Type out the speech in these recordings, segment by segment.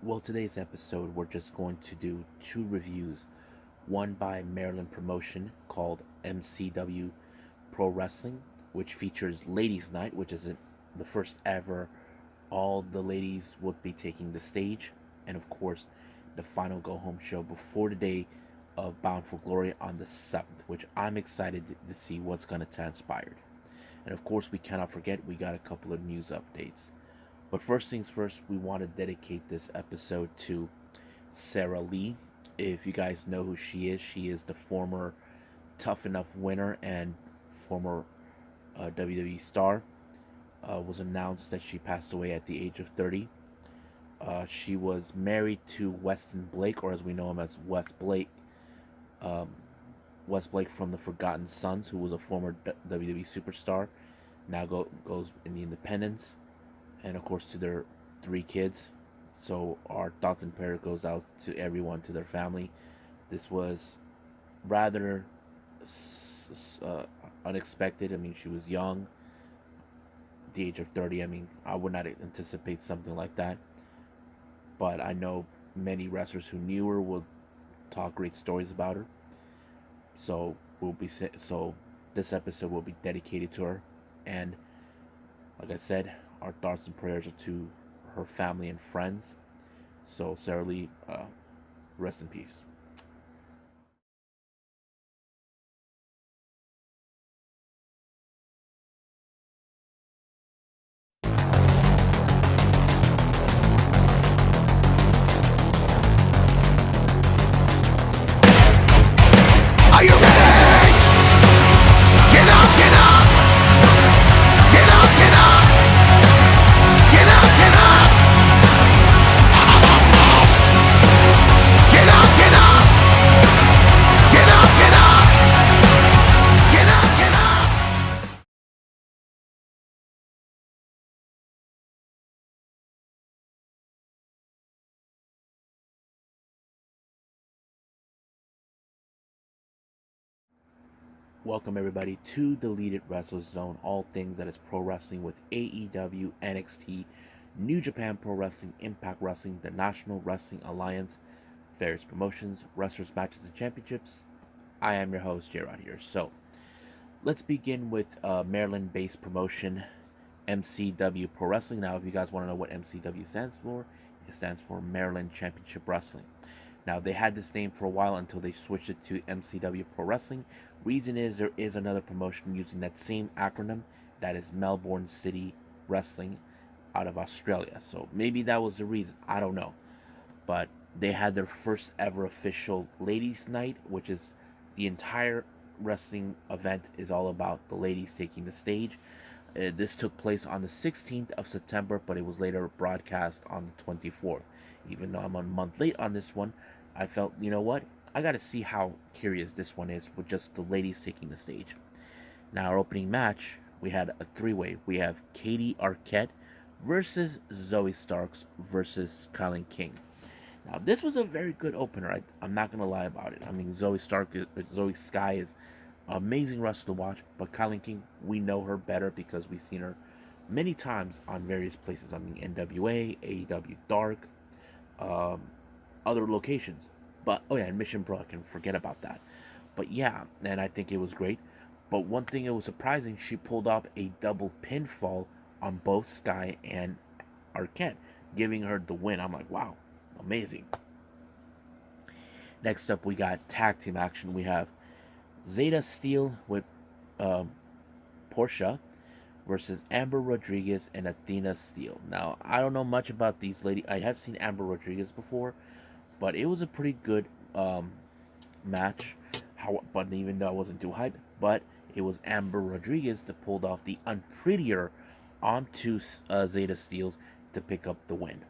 Well, today's episode, we're just going to do two reviews. One by Maryland promotion called MCW Pro Wrestling, which features Ladies Night, which is the first ever. All the ladies would be taking the stage, and of course, the final go home show before the day of Bound for Glory on the 7th, which I'm excited to see what's going to transpire. And of course, we cannot forget we got a couple of news updates. But first things first, we want to dedicate this episode to Sarah Lee. If you guys know who she is the former Tough Enough winner and former WWE star. Was announced that she passed away at the age of 30. She was married to Weston Blake, or as we know him as Wes Blake. Um, Wes Blake from the Forgotten Sons, who was a former WWE superstar, now goes in the independents, and of course to their three kids. So our thoughts and prayers goes out to everyone, to their family. This was rather unexpected. I mean, she was young, the age of 30. I mean, I would not anticipate something like that. But I know many wrestlers who knew her will talk great stories about her. So this episode will be dedicated to her, and like I said, our thoughts and prayers are to her family and friends. So Sarah Lee, rest in peace. Are you ready? Get up, get up! Get up, get up! Get up, get up! Get up, get up! Get up, get up! Get up, get up! Welcome everybody to Deleted Wrestle Zone, all things that is pro wrestling with AEW, NXT, New Japan Pro Wrestling, Impact Wrestling, the National Wrestling Alliance, various promotions, wrestlers, matches, and championships. I am your host, J-Rod here. So, let's begin with Maryland-based promotion, MCW Pro Wrestling. Now, if you guys want to know what MCW stands for, it stands for Maryland Championship Wrestling. Now, they had this name for a while until they switched it to MCW Pro Wrestling. Reason is there is another promotion using that same acronym, that is Melbourne City Wrestling out of Australia. So maybe that was the reason. I don't know. But they had their first ever official ladies' night, which is the entire wrestling event is all about the ladies taking the stage. This took place on the 16th of September, but it was later broadcast on the 24th. Even though I'm a month late on this one, I felt, you know what? I got to see how curious this one is with just the ladies taking the stage. Now, our opening match, we had a three-way. We have Katie Arquette versus Zoe Starks versus Kylan King. Now, this was a very good opener. I'm not gonna lie about it. I mean, Zoe Sky is an amazing wrestler to watch, but Kylan King, we know her better because we've seen her many times on various places. I mean, NWA, AEW Dark, um, other locations. But oh yeah, and Mission Pro, I can forget about that. But yeah, and I think it was great. But one thing that was surprising, she pulled off a double pinfall on both Sky and Arquette, giving her the win. I'm like, wow, amazing. Next up, we got tag team action. We have Zeta Steel with um, Portia versus Amber Rodriguez and Athena Steel. Now, I don't know much about these ladies. I have seen Amber Rodriguez before, but it was a pretty good match. But even though I wasn't too hyped, but it was Amber Rodriguez that pulled off the unprettier onto Zeta Steels to pick up the win.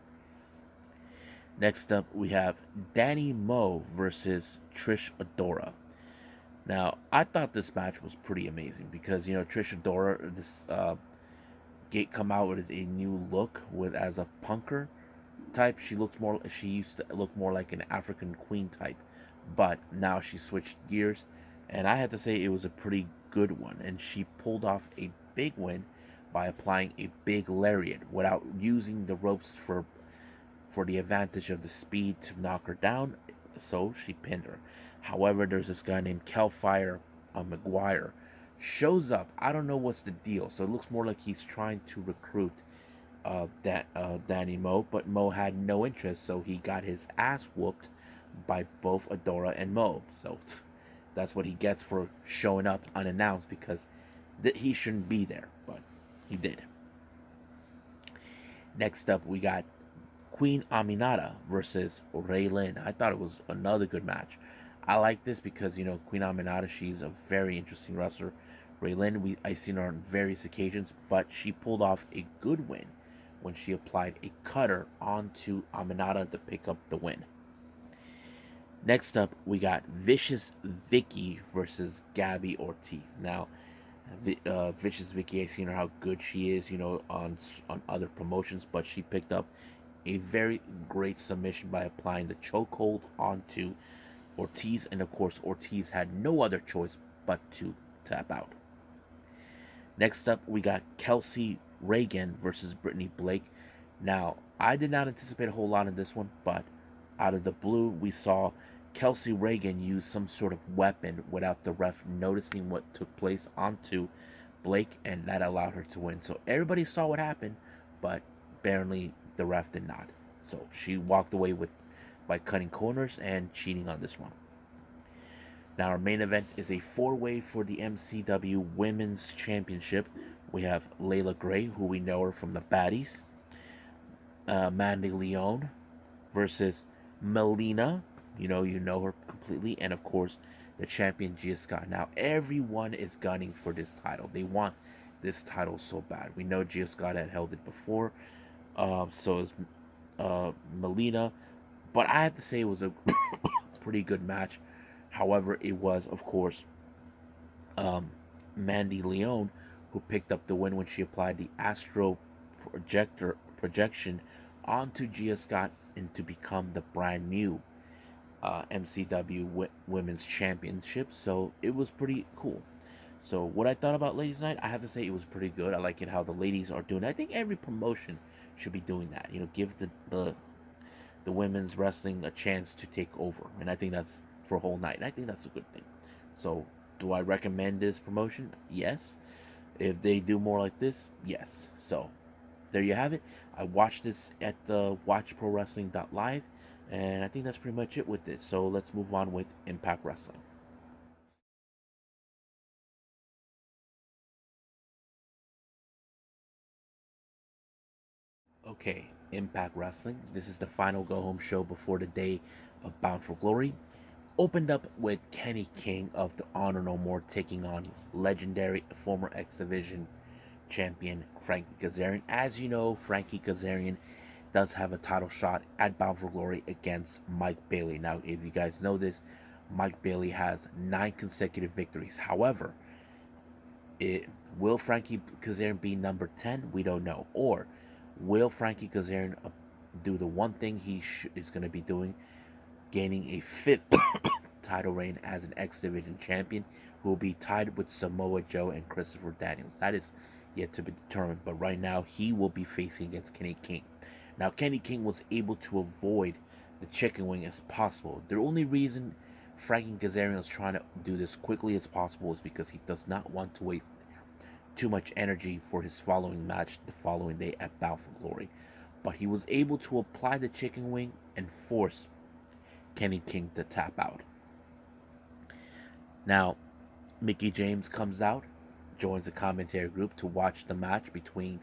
Next up, we have Danny Moe versus Trish Adora. Now, I thought this match was pretty amazing because Trish Adora this gate come out with a new look with as a punker type. She used to look more like an African queen type, but now she switched gears, and I have to say it was a pretty good one. And she pulled off a big win by applying a big lariat without using the ropes for the advantage of the speed to knock her down, so she pinned her. However, there's this guy named Kelfire McGuire shows up. I don't know what's the deal. So it looks more like he's trying to recruit Danny Mo, but Mo had no interest, so he got his ass whooped by both Adora and Mo. So that's what he gets for showing up unannounced, because he shouldn't be there, but he did. Next up, we got Queen Aminata versus Raylin. I thought it was another good match. I like this because, Queen Aminata, she's a very interesting wrestler. Raylin, I've seen her on various occasions, but she pulled off a good win when she applied a cutter onto Aminata to pick up the win. Next up, we got Vicious Vicky versus Gabby Ortiz. Now, Vicious Vicky, I've seen her how good she is, on other promotions, but she picked up a very great submission by applying the chokehold onto Ortiz, and of course, Ortiz had no other choice but to tap out. Next up, we got Kelsey Reagan versus Brittany Blake. Now, I did not anticipate a whole lot in this one, but out of the blue, we saw Kelsey Reagan use some sort of weapon without the ref noticing what took place onto Blake, and that allowed her to win. So everybody saw what happened, but apparently the ref did not. So she walked away by cutting corners and cheating on this one. Now our main event is a four-way for the MCW Women's Championship. We have Layla Gray, who we know her from the Baddies, Mandy Leon versus Melina. You know her completely, and of course the champion Gia Scott. Now everyone is gunning for this title. They want this title so bad. We know Gia Scott had held it before, so is Melina, but I have to say it was a pretty good match. However, it was, of course, Mandy Leon who picked up the win when she applied the Astro projection onto Gia Scott and to become the brand new MCW Women's Championship. So it was pretty cool. So what I thought about Ladies Night, I have to say it was pretty good. I like it how the ladies are doing it. I think every promotion should be doing that. Give the women's wrestling a chance to take over, and I think that's for a whole night. And I think that's a good thing. So do I recommend this promotion? Yes. If they do more like this, yes. So there you have it. I watched this at the watchprowrestling.live, and I think that's pretty much it with this. So let's move on with Impact Wrestling. Okay, Impact Wrestling. This is the final go home show before the day of Bound for Glory. Opened up with Kenny King of the Honor No More taking on legendary former X Division champion Frankie Kazarian. As you know, Frankie Kazarian does have a title shot at Bound for Glory against Mike Bailey. Now, if you guys know this, Mike Bailey has 9 consecutive victories. However, will Frankie Kazarian be number 10? We don't know. Or will Frankie Kazarian do the one thing he is going to be doing, gaining a 5th title reign as an X Division champion, who will be tied with Samoa Joe and Christopher Daniels? That is yet to be determined, but right now he will be facing against Kenny King. Now, Kenny King was able to avoid the chicken wing as possible. The only reason Frankie Kazarian is trying to do this quickly as possible is because he does not want to waste too much energy for his following match the following day at Bound for Glory. But he was able to apply the chicken wing and force Kenny King to tap out. Now, Mickie James comes out, joins the commentary group to watch the match between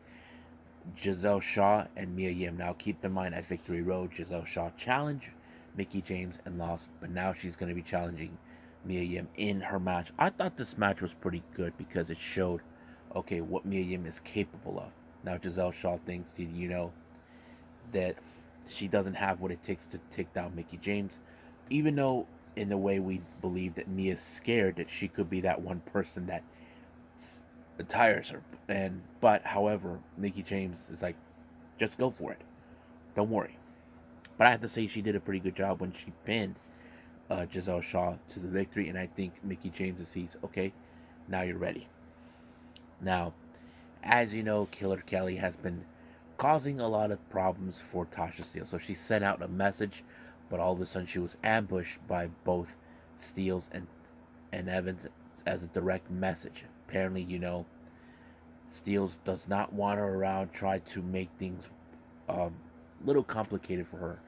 Giselle Shaw and Mia Yim. Now, keep in mind, at Victory Road, Giselle Shaw challenged Mickie James and lost, but now she's going to be challenging Mia Yim in her match. I thought this match was pretty good because it showed, okay, what Mia Yim is capable of. Now, Giselle Shaw thinks, that she doesn't have what it takes to take down Mickie James, even though in a way we believe that Mia's scared that she could be that one person that tires her. But however, Mickie James is like, just go for it, don't worry. But I have to say she did a pretty good job when she pinned Giselle Shaw to the victory, and I think Mickie James sees, okay, now you're ready. Now, as you know, Killer Kelly has been causing a lot of problems for Tasha Steelz. So she sent out a message, but all of a sudden she was ambushed by both Steelz and Evans as a direct message. Apparently, Steelz does not want her around, tried to make things a little complicated for her.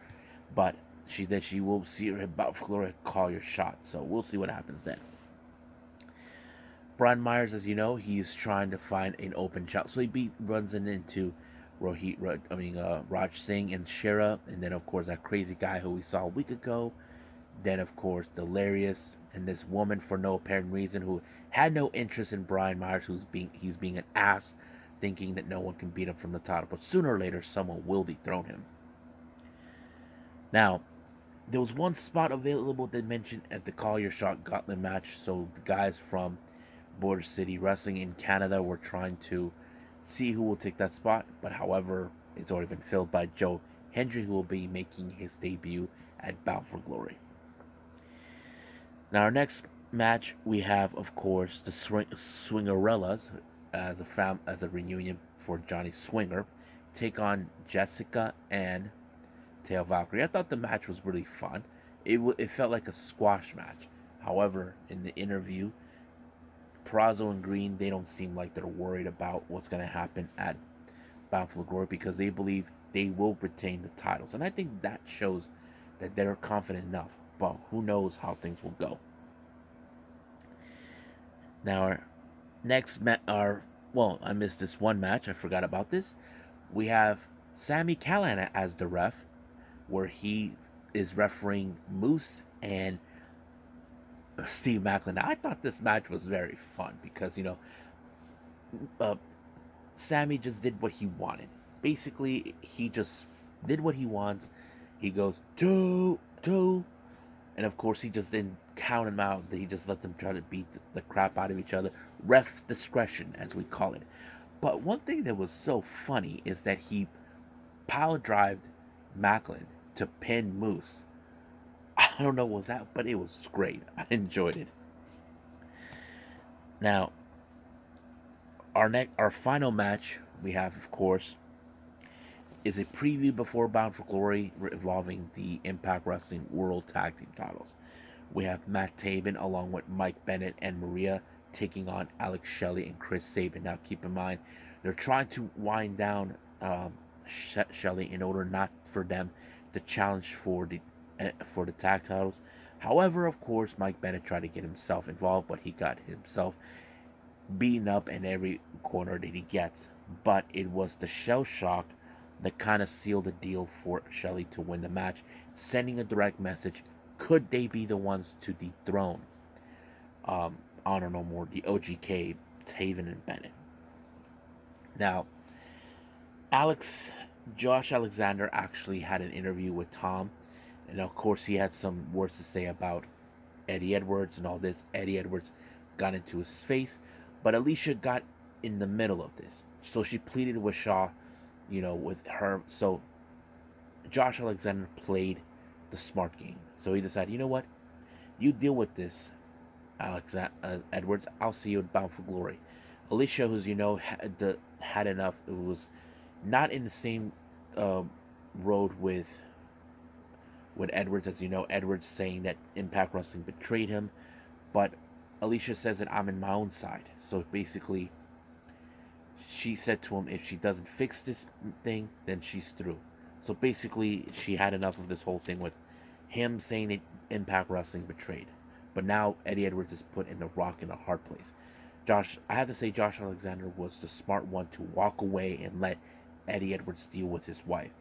But she will see her about Gloria call your shot. So we'll see what happens then. Brian Myers, as you know, he's trying to find an open shot. So runs into Raj Singh and Shera, and then of course that crazy guy who we saw a week ago. Then of course Delirious and this woman for no apparent reason who had no interest in Brian Myers, he's being an ass, thinking that no one can beat him from the title. But sooner or later, someone will dethrone him. Now, there was one spot available that mentioned at the Call Your Shot Gauntlet match. So the guys from Border City Wrestling in Canada were trying to see who will take that spot, but however, it's already been filled by Joe Hendry, who will be making his debut at Bound for Glory. Now, our next match, we have, of course, the Swingerellas as a reunion for Johnny Swinger, take on Jessica and Tail Valkyrie. I thought the match was really fun. It felt like a squash match. However, in the interview, Perazo and Green, they don't seem like they're worried about what's going to happen at Bound for Glory because they believe they will retain the titles. And I think that shows that they're confident enough. But who knows how things will go. Now, our next I missed this one match. I forgot about this. We have Sami Callihan as the ref, where he is refereeing Moose and Steve Maclin. Now, I thought this match was very fun because, Sammy just did what he wanted. Basically, he just did what he wants. He goes, 2, 2. And of course, he just didn't count him out. He just let them try to beat the crap out of each other. Ref discretion, as we call it. But one thing that was so funny is that he power drived Maclin to pin Moose. I don't know what was that, but it was great. I enjoyed it. Now, our final match we have, of course, is a preview before Bound for Glory involving the Impact Wrestling World Tag Team titles. We have Matt Taven along with Mike Bennett and Maria taking on Alex Shelley and Chris Sabin. Now, keep in mind, they're trying to wind down Shelley in order not for them to challenge for the tag titles. However, of course, Mike Bennett tried to get himself involved, but he got himself beaten up in every corner that he gets. But it was the shell shock that kind of sealed the deal for Shelley to win the match, sending a direct message. Could they be the ones to dethrone Honor No More, the OGK, Taven and Bennett? Now, Josh Alexander actually had an interview with Tom, and of course he had some words to say about Eddie Edwards and all this. Eddie Edwards got into his face, but Alicia got in the middle of this. So she pleaded with Shaw, with her. So Josh Alexander played the smart game. So he decided, you know what? You deal with this, Edwards. I'll see you at Bound for Glory. Alicia, who's, had enough. It was not in the same road with Edwards, as you know. Edwards saying that Impact Wrestling betrayed him, but Alicia says that I'm in my own side. So basically, she said to him, if she doesn't fix this thing, then she's through. So basically, she had enough of this whole thing with him saying that Impact Wrestling betrayed. But now Eddie Edwards is put in a rock and a hard place. I have to say, Josh Alexander was the smart one to walk away and let Eddie Edwards deal with his wife.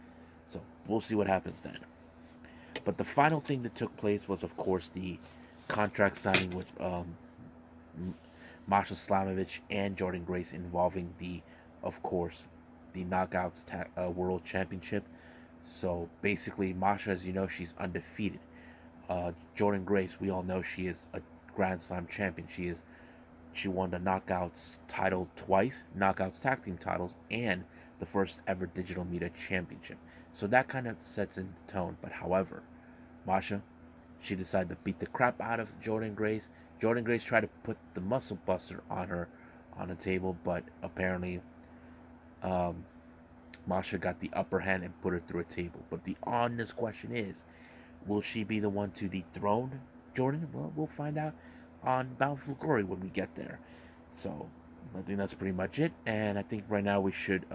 So we'll see what happens then. But the final thing that took place was, of course, the contract signing with Masha Slamovich and Jordan Grace involving the Knockouts World Championship. So basically, Masha, as you know, she's undefeated. Jordan Grace, we all know she is a Grand Slam champion. She won the Knockouts title twice, Knockouts tag team titles, and the first ever Digital Media Championship. So that kind of sets in the tone. But however, Masha, she decided to beat the crap out of Jordan Grace. Jordan Grace tried to put the muscle buster on her on the table, but apparently Masha got the upper hand and put her through a table. But the honest question is, will she be the one to dethrone Jordan? Well, we'll find out on Bound for Glory when we get there. So I think that's pretty much it. And I think right now we should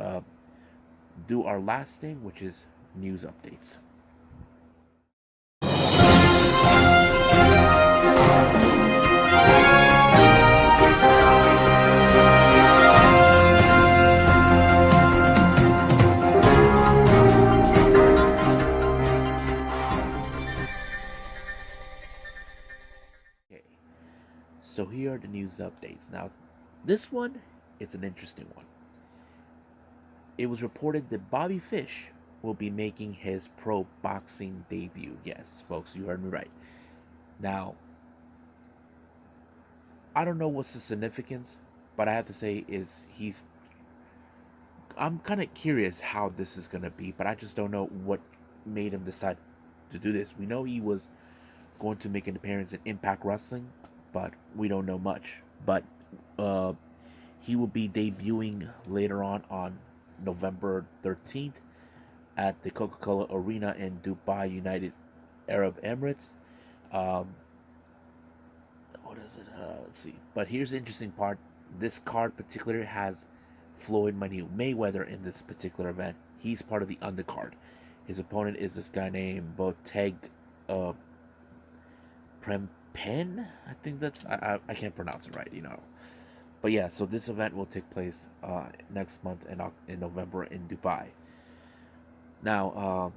do our last thing, which is news updates. Okay, so here are the news updates. Now, this one is an interesting one. It was reported that Bobby Fish will be making his pro boxing debut. Yes, folks, you heard me right. Now, I don't know what's the significance, but I have to say is I'm kind of curious how this is going to be, but I just don't know what made him decide to do this. We know he was going to make an appearance in Impact Wrestling, but we don't know much. But uh, he will be debuting later on November 13th at the Coca-Cola Arena in Dubai, United Arab Emirates. Um, what is it? Let's see. But here's the interesting part. This card particularly has Floyd Mayweather in this particular event. He's part of the undercard. His opponent is this guy named Boteg uh, Prempen. I think that's I can't pronounce it right, you know. But yeah, so this event will take place next month in November in Dubai. Now,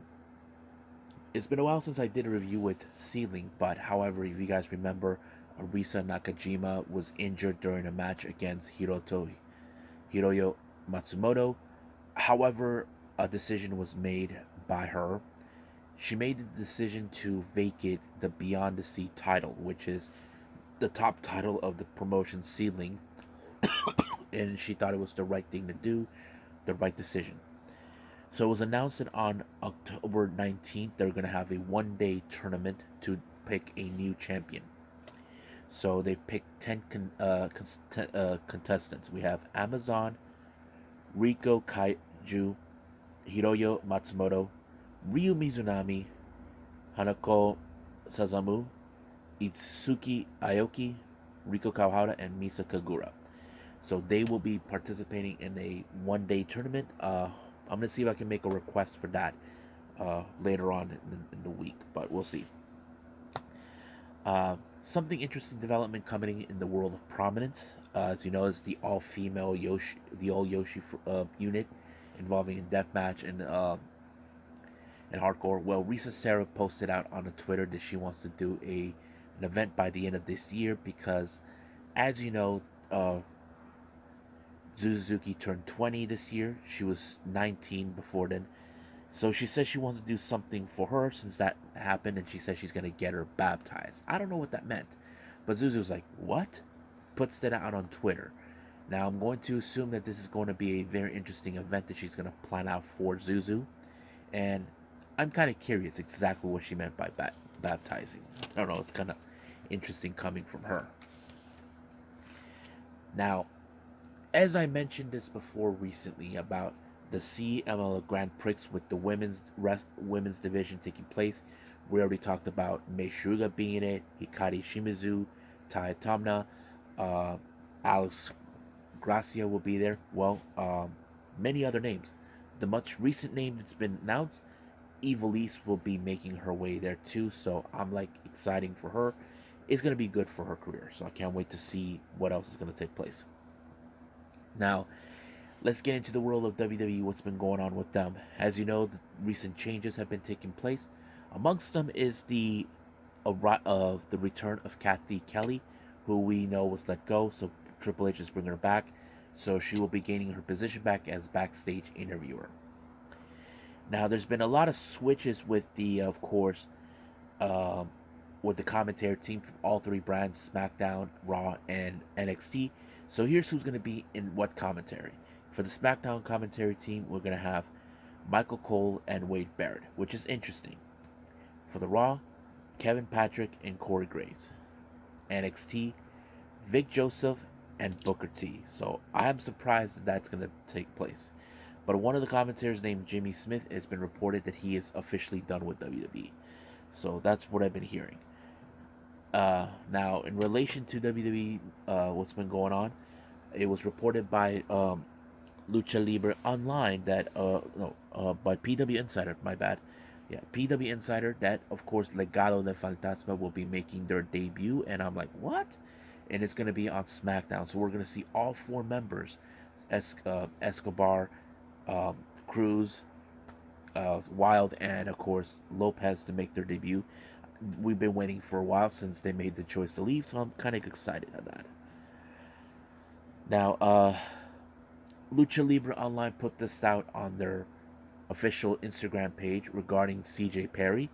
it's been a while since I did a review with SEAdLINNG, but however, if you guys remember, Arisa Nakajima was injured during a match against Hiroyo Matsumoto. However, a decision was made by her. She made the decision to vacate the Beyond the Sea title, which is the top title of the promotion SEAdLINNG, and she thought it was the right thing to do, the right decision. So it was announced that on October 19th, they're going to have a one-day tournament to pick a new champion. So they picked 10 contestants. We have Amazon, Riko Kaiju, Hiroyo Matsumoto, Ryu Mizunami, Hanako Sazamu, Itsuki Aoki, Riko Kawahara, and Misa Kagura. So they will be participating in a one-day tournament. I'm going to see if I can make a request for that later on in the week, but we'll see. Something interesting development coming in the world of Prominence. As you know, is the all-female Yoshi, the all-Yoshi unit involving in deathmatch and hardcore. Well, Risa Sarah posted out on Twitter that she wants to do an event by the end of this year because, as you know, Suzuki turned 20 this year. She was 19 before then. So she says she wants to do something for her since that happened, and she says she's going to get her baptized. I don't know what that meant. But Zuzu was like, what? Puts that out on Twitter. Now, I'm going to assume that this is going to be a very interesting event that she's going to plan out for Zuzu. And I'm kind of curious exactly what she meant by baptizing. I don't know. It's kind of interesting coming from her. Now, as I mentioned this before recently about the CML Grand Prix with the women's division taking place. We already talked about Mei Shiruga being in it, Hikari Shimizu, Tai Tamna, Alex Gracia will be there. Well, many other names. The much recent name that's been announced, Ivelisse will be making her way there too. So I'm like exciting for her. It's gonna be good for her career. So I can't wait to see what else is gonna take place. Now, let's get into the world of WWE, what's been going on with them. As you know, the recent changes have been taking place. Amongst them is the return of Kathy Kelly, who we know was let go, so Triple H is bringing her back. So she will be gaining her position back as backstage interviewer. Now, there's been a lot of switches with of course, with the commentary team from all three brands, SmackDown, Raw, and NXT. So here's who's going to be in what commentary. For the SmackDown commentary team, we're going to have Michael Cole and Wade Barrett, which is interesting. For the Raw, Kevin Patrick and Corey Graves. NXT, Vic Joseph and Booker T. So I am surprised that that's going to take place. But one of the commentators named Jimmy Smith has been reported that he is officially done with WWE. So that's what I've been hearing. Now, in relation to WWE, what's been going on, it was reported by Lucha Libre Online that no by PW Insider, my bad, yeah, PW Insider, that of course Legado del Fantasma will be making their debut, and I'm like, what? And it's gonna be on SmackDown, so we're gonna see all four members, Escobar, um, Cruz, Wild, and of course Lopez to make their debut. We've been waiting for a while since they made the choice to leave, so I'm kind of excited at that. Now, Lucha Libre Online put this out on their official Instagram page regarding CJ Perry,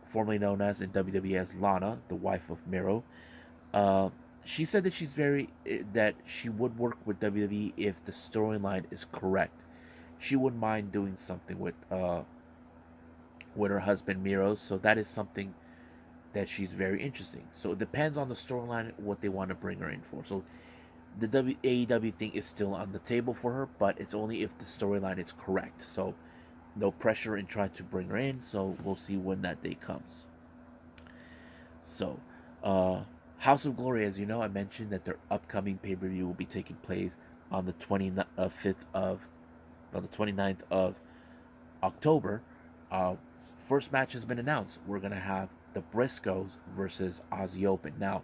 formerly known as in WWE as Lana, the wife of Miro. Uh, she said that that she would work with WWE if the storyline is correct. She wouldn't mind doing something with her husband Miro, so that is something that she's very interesting. So it depends on the storyline what they want to bring her in for. So the AEW thing is still on the table for her, but it's only if the storyline is correct. So no pressure in trying to bring her in. So we'll see when that day comes. So House of Glory, as you know, I mentioned that their upcoming pay-per-view will be taking place on the 25th of no, the 29th of October. Uh, First match has been announced. We're gonna have the Briscoes versus Aussie Open. Now,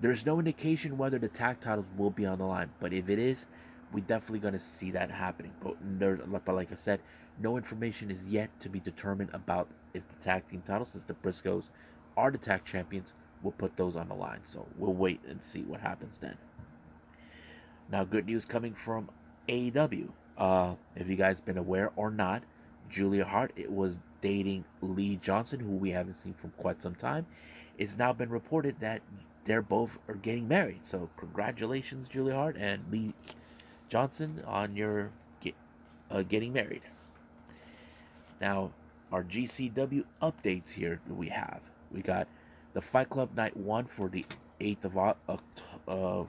there's no indication whether the tag titles will be on the line, but if it is, we definitely gonna see that happening. But like I said, no information is yet to be determined about if the tag team titles, since the Briscoes are the tag champions, will put those on the line. So we'll wait and see what happens then. Now, good news coming from AEW. If you guys been aware or not, Julia Hart it was dating Lee Johnson, who we haven't seen from quite some time. It's now been reported that they're both are getting married. So congratulations, Julia Hart and Lee Johnson, on your getting married. Now, our GCW updates here we have. We got the Fight Club Night 1 for the 8th of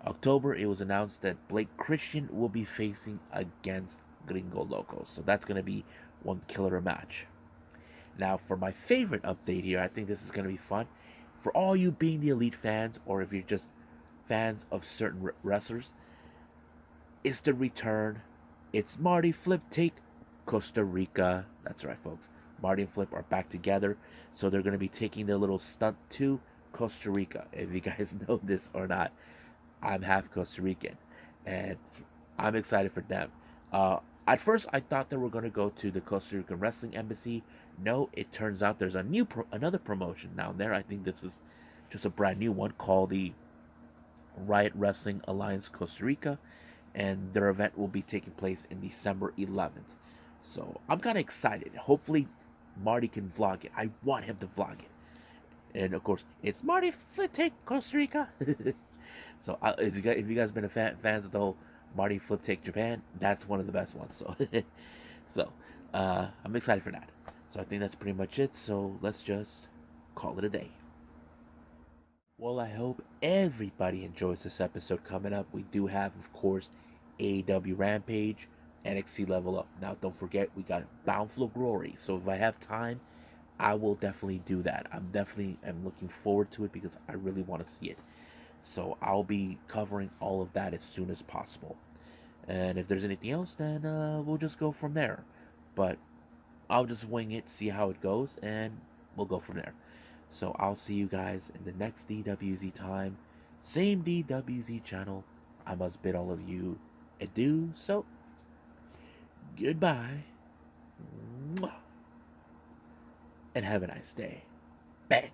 October. It was announced that Blake Christian will be facing against Gringo Loco. So that's going to be one killer match. Now, for my favorite update here, I think this is going to be fun. For all you being the Elite fans, or if you're just fans of certain wrestlers, it's the return. It's Marty Flip Take Costa Rica. That's right, folks. Marty and Flip are back together. So they're going to be taking their little stunt to Costa Rica. If you guys know this or not, I'm half Costa Rican. And I'm excited for them. At first, I thought they were going to go to the Costa Rican Wrestling Embassy. No, it turns out there's another promotion down there. I think this is just a brand new one called the Riot Wrestling Alliance Costa Rica, and their event will be taking place in December 11th. So I'm kind of excited. Hopefully, Marty can vlog it. I want him to vlog it. And of course, it's Marty Flip Take Costa Rica. So if you guys been fans of the whole Marty Flip Take Japan, that's one of the best ones. So I'm excited for that. So I think that's pretty much it. So let's just call it a day. Well, I hope everybody enjoys this episode coming up. We do have, of course, AEW Rampage, NXT Level Up. Now, don't forget, we got Bound for Glory. So if I have time, I will definitely do that. I'm looking forward to it because I really want to see it. So I'll be covering all of that as soon as possible. And if there's anything else, then we'll just go from there. But I'll just wing it, see how it goes, and we'll go from there. So I'll see you guys in the next DWZ time. Same DWZ channel. I must bid all of you adieu. So, goodbye. And have a nice day. Bang.